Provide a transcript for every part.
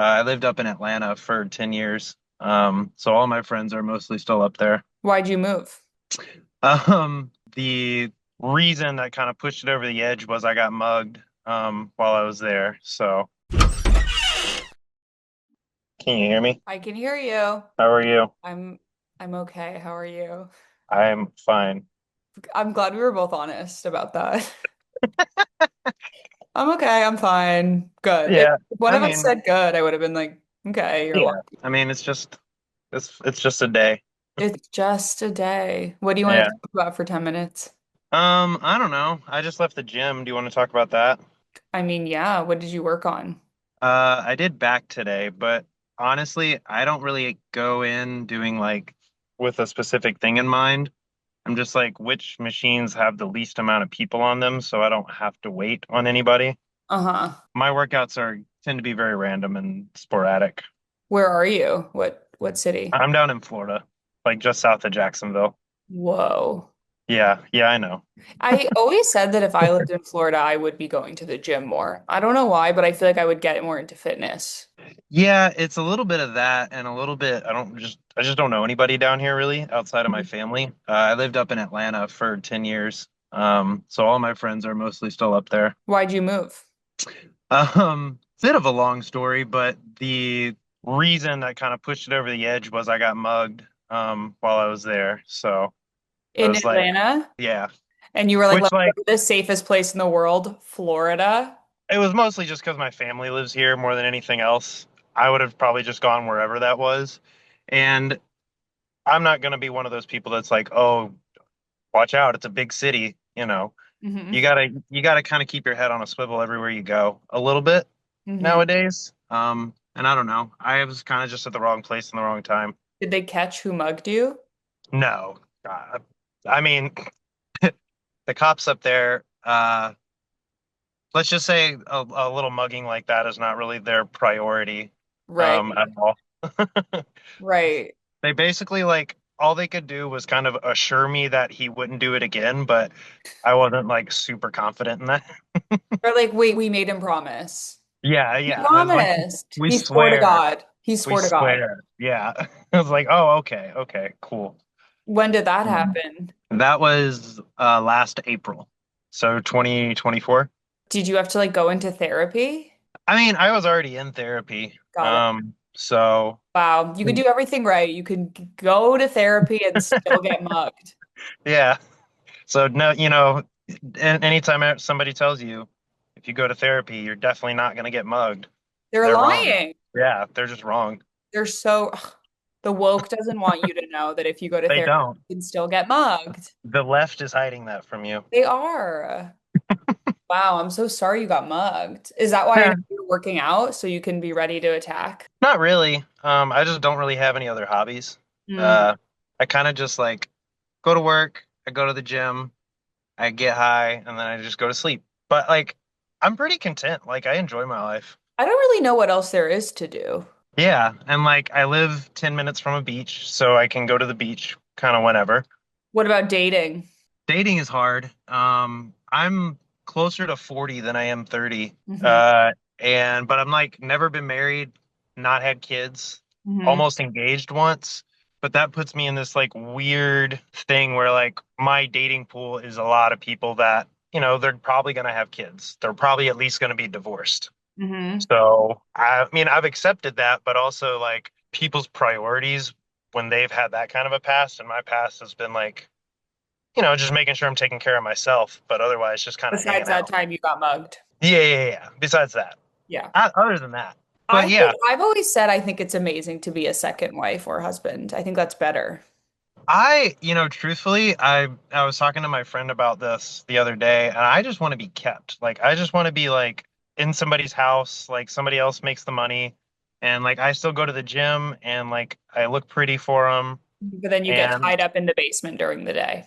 I lived up in Atlanta for 10 years. So all my friends are mostly still up there. Why'd you move? The reason that kind of pushed it over the edge was I got mugged while I was there. So can you hear me? I can hear you. How are you? I'm I'm okay. How are you? I'm fine. I'm glad we were both honest about that. I'm okay. I'm fine. Good. If Yeah, one I of us mean, said good, I would have been like, okay, you're yeah. lucky. I mean, it's just a day. It's just a day. What do you want Yeah. to talk about for 10 minutes? I don't know. I just left the gym. Do you want to talk about that? I mean, yeah, what did you work on? I did back today, but honestly, I don't really go in doing like with a specific thing in mind. I'm just like, which machines have the least amount of people on them so I don't have to wait on anybody. Uh-huh. My workouts are tend to be very random and sporadic. Where are you? What city? I'm down in Florida, like just south of Jacksonville. Whoa. Yeah, yeah, I know. I always said that if I lived in Florida, I would be going to the gym more. I don't know why, but I feel like I would get more into fitness. Yeah, it's a little bit of that and a little bit I just don't know anybody down here really outside of my family. I lived up in Atlanta for 10 years. So all my friends are mostly still up there. Why'd you move? Bit of a long story, but the reason that kind of pushed it over the edge was I got mugged while I was there. So I In was like, Atlanta? yeah, And you were like, which let's go like to the safest place in the world, Florida. it was mostly just because my family lives here more than anything else. I would have probably just gone wherever that was. And I'm not going to be one of those people that's like, oh, watch out, it's a big city, you know. Hmm. You gotta kind of keep your head on a swivel everywhere you go a little bit Hmm. nowadays. And I don't know. I was kind of just at the wrong place in the wrong time. Did they catch who mugged you? No. I mean, the cops up there, let's just say a little mugging like that is not really their priority Right, at all. right. They basically like all they could do was kind of assure me that he wouldn't do it again, but I wasn't like super confident in that. Or like, wait, we made him promise. Yeah, He yeah. I was like, promised. we He swore to swear, God. He we swore to God. swear. Yeah. I was like, oh, okay, okay, cool. When did that Mhm. happen? That was last April. So 2024. Did you have to like go into therapy? I mean, I was already in therapy. Got it. So Wow, you could do everything right. You could go to therapy and still get mugged. yeah. So no, anytime somebody tells you if you go to therapy, you're definitely not going to get mugged, They're they're wrong. lying. Yeah, they're just wrong. They're so, ugh, the woke doesn't want you to know that if you go to They therapy, don't. you can still get mugged. The left is hiding that from you. They are. Wow, I'm so sorry you got mugged. Is that why Yeah. you're working out so you can be ready to attack? Not really. I just don't really have any other hobbies. Mm. Uh, I kind of just like go to work, I go to the gym, I get high, and then I just go to sleep. But like, I'm pretty content. Like, I enjoy my life. I don't really know what else there is to do. Yeah, and like, I live 10 minutes from a beach, so I can go to the beach kind of whenever. What about dating? Dating is hard. I'm closer to 40 than I am 30. Hmm. But I'm like never been married, not had kids, Hmm. almost engaged once. But that puts me in this like weird thing where like my dating pool is a lot of people that, they're probably gonna have kids. They're probably at least gonna be divorced. Hmm. So I mean, I've accepted that, but also like people's priorities when they've had that kind of a past, and my past has been like just making sure I'm taking care of myself, but otherwise just kind of Besides hanging that out. time you got mugged. Yeah, yeah, yeah. Besides that, Yeah. other than that, but yeah, I've always said I think it's amazing to be a second wife or husband. I think that's better. truthfully, I was talking to my friend about this the other day, and I just want to be kept. Like, I just want to be like in somebody's house, like somebody else makes the money, and like I still go to the gym, and like I look pretty for them, But then you get and tied up in the basement during the day.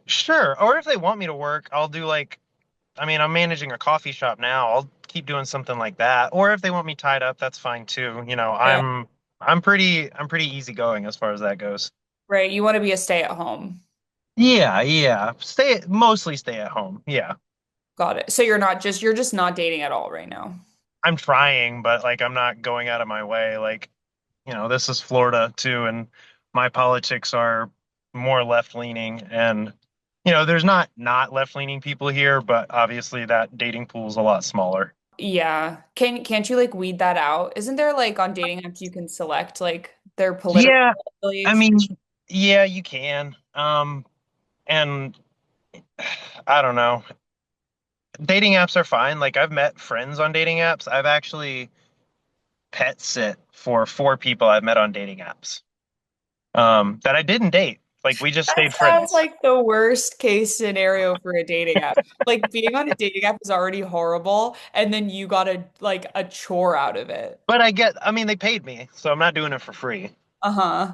sure. Or if they want me to work, I'll do like I mean, I'm managing a coffee shop now. I'll keep doing something like that. Or if they want me tied up, that's fine too. Yeah. I'm pretty easygoing as far as that goes. Right. You want to be a stay-at-home. Yeah, yeah. Mostly stay at home. Yeah. Got it. So you're just not dating at all right now. I'm trying, but like I'm not going out of my way. Like, this is Florida too, and my politics are more left leaning. And, there's not left leaning people here, but obviously that dating pool is a lot smaller. Yeah. Can't you like weed that out? Isn't there like on dating apps you can select like their political Yeah, I affiliation? mean, yeah, you can. And I don't know. Dating apps are fine. Like I've met friends on dating apps. I've actually pet sit for four people I've met on dating apps. That I didn't date. Like we just That stayed sounds friends. like the worst case scenario for a dating app. Like being on a dating app is already horrible, and then you got a chore out of it. But I mean, they paid me, so I'm not doing it for free. Uh-huh.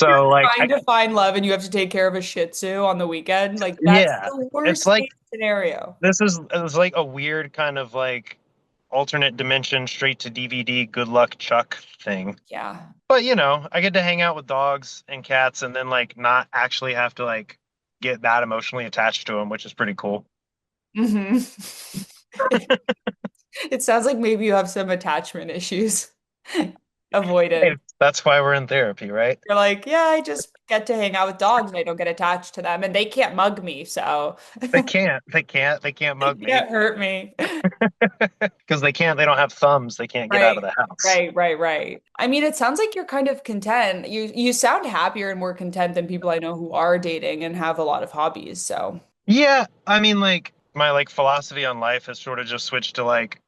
You're So like, trying to find love and you have to take care of a Shih Tzu on the weekend. Like that's yeah, the it's worst like case scenario. it's like a weird kind of like alternate dimension, straight to DVD, good luck Chuck thing. Yeah. But I get to hang out with dogs and cats, and then like not actually have to like get that emotionally attached to them, which is pretty cool. hmm It sounds like maybe you have some attachment issues. Hey, Avoidant. that's why we're in therapy, right? You're like, yeah, I just get to hang out with dogs and I don't get attached to them and they can't mug me, so They can't they mug me can't hurt me. because they don't have thumbs. They can't get out of Right. the house. Right. I mean, it sounds like you're kind of content. You sound happier and more content than people I know who are dating and have a lot of hobbies. So, Yeah, I mean, like my like philosophy on life has sort of just switched to like,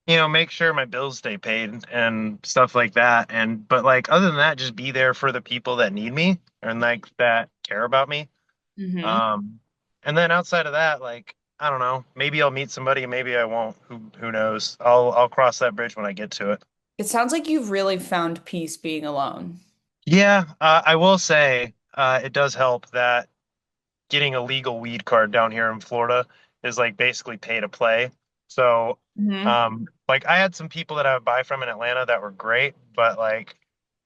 make sure my bills stay paid and stuff like that. And but like other than that, just be there for the people that need me and like that care about me. hmm Um, and then outside of that, like I don't know, maybe I'll meet somebody, maybe I won't. Who knows? I'll cross that bridge when I get to it. It sounds like you've really found peace being alone. Yeah, I will say it does help that getting a legal weed card down here in Florida is like basically pay to play. So, hmm like I had some people that I would buy from in Atlanta that were great, but like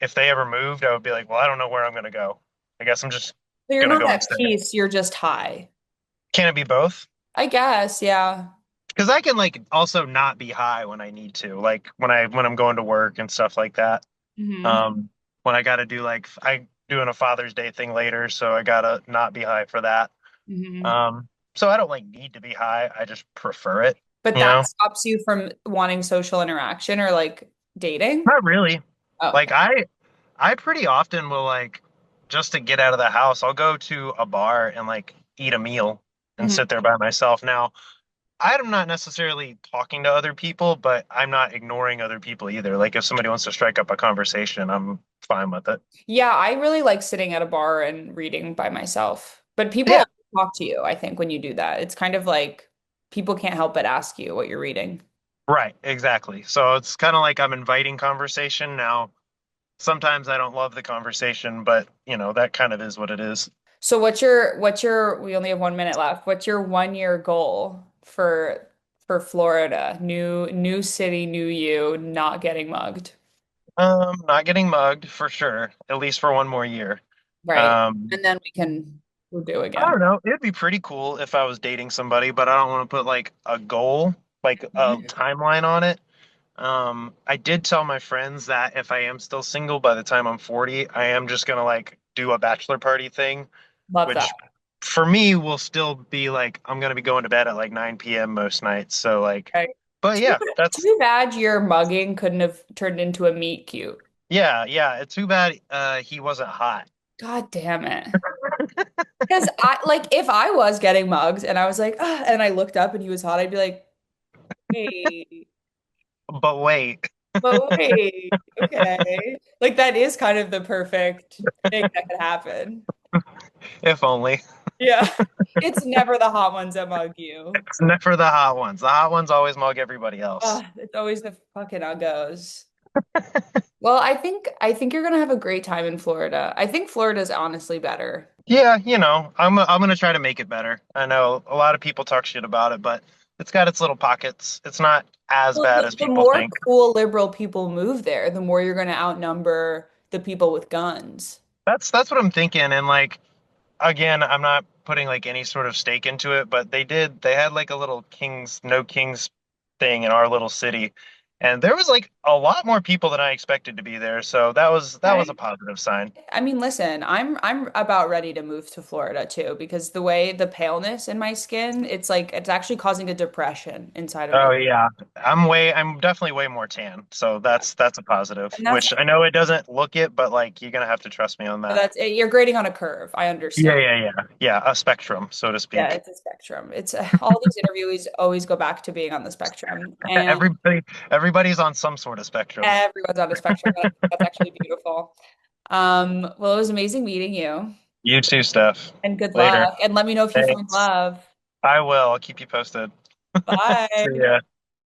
if they ever moved, I would be like, well, I don't know where I'm gonna go. I guess I'm just But you're gonna not go and at stay. peace, you're just high. Can it be both? I guess, yeah. Because I can like also not be high when I need to, like when I'm going to work and stuff like that. hmm Um, when I got to do like I doing a Father's Day thing later, so I gotta not be high for that. hmm So I don't like need to be high. I just prefer it, But you that know? stops you from wanting social interaction or like dating? Not really. Oh, Like okay. I pretty often will like just to get out of the house, I'll go to a bar and like eat a meal and Mhm. sit there by myself. Now, I'm not necessarily talking to other people, but I'm not ignoring other people either. Like if somebody wants to strike up a conversation, I'm fine with it. Yeah, I really like sitting at a bar and reading by myself. But Yeah, people talk to you, I think, when you do that. It's kind of like people can't help but ask you what you're reading. right, exactly. So it's kind of like I'm inviting conversation now. Sometimes I don't love the conversation, but that kind of is what it is. So we only have 1 minute left. What's your 1 year goal for Florida? New city, new you, not getting mugged. Not getting mugged for sure, at least for one more year. Right. Um, And then we'll do I again. don't know. It'd be pretty cool if I was dating somebody, but I don't want to put like a goal, like a Mhm. timeline on it. I did tell my friends that if I am still single by the time I'm 40, I am just gonna like do a bachelor party thing, Love that. which for me will still be like I'm gonna be going to bed at like 9 p.m. most nights. So like, Right. but Too, yeah, that's too bad your mugging couldn't have turned into a meet cute. yeah. It's too bad he wasn't hot, God damn it. Because I like if I was getting mugs and I was like, ah, and I looked up and he was hot, I'd be like, hey, but wait, but wait, okay. Like that is kind of the perfect thing that could happen. if only. Yeah. It's never the hot ones that mug you. It's never the hot ones. The hot ones always mug everybody else. It's always the fucking uggos. Well, I think you're gonna have a great time in Florida. I think Florida's honestly better. Yeah, I'm gonna try to make it better. I know a lot of people talk shit about it, but it's got its little pockets. It's not as Well, bad the, as the people more think. cool liberal people move there, the more you're going to outnumber the people with guns. That's what I'm thinking. And like again, I'm not putting like any sort of stake into it, but they had like a little kings, no kings thing in our little city. And there was like a lot more people than I expected to be there, so that was a Okay. positive sign. I mean, listen, I'm about ready to move to Florida too because the way the paleness in my skin, it's like it's actually causing a depression inside of Oh me. yeah, I'm definitely way more tan, so Yeah. that's a positive. And Which I know it doesn't look it, but like you're gonna have to trust me on that. you're grading on a curve. I Yeah, understand. yeah, yeah, yeah, a spectrum, so to Yeah, speak. it's a spectrum. It's all these interviewees always go back to being on the spectrum, and Everybody's on some sort of spectrum. everyone's on a spectrum. That's actually beautiful. Well, it was amazing meeting you, You too, Steph. and good Later. luck. And let me know if you find Thanks. love. I will. I'll keep you posted. See Bye. ya.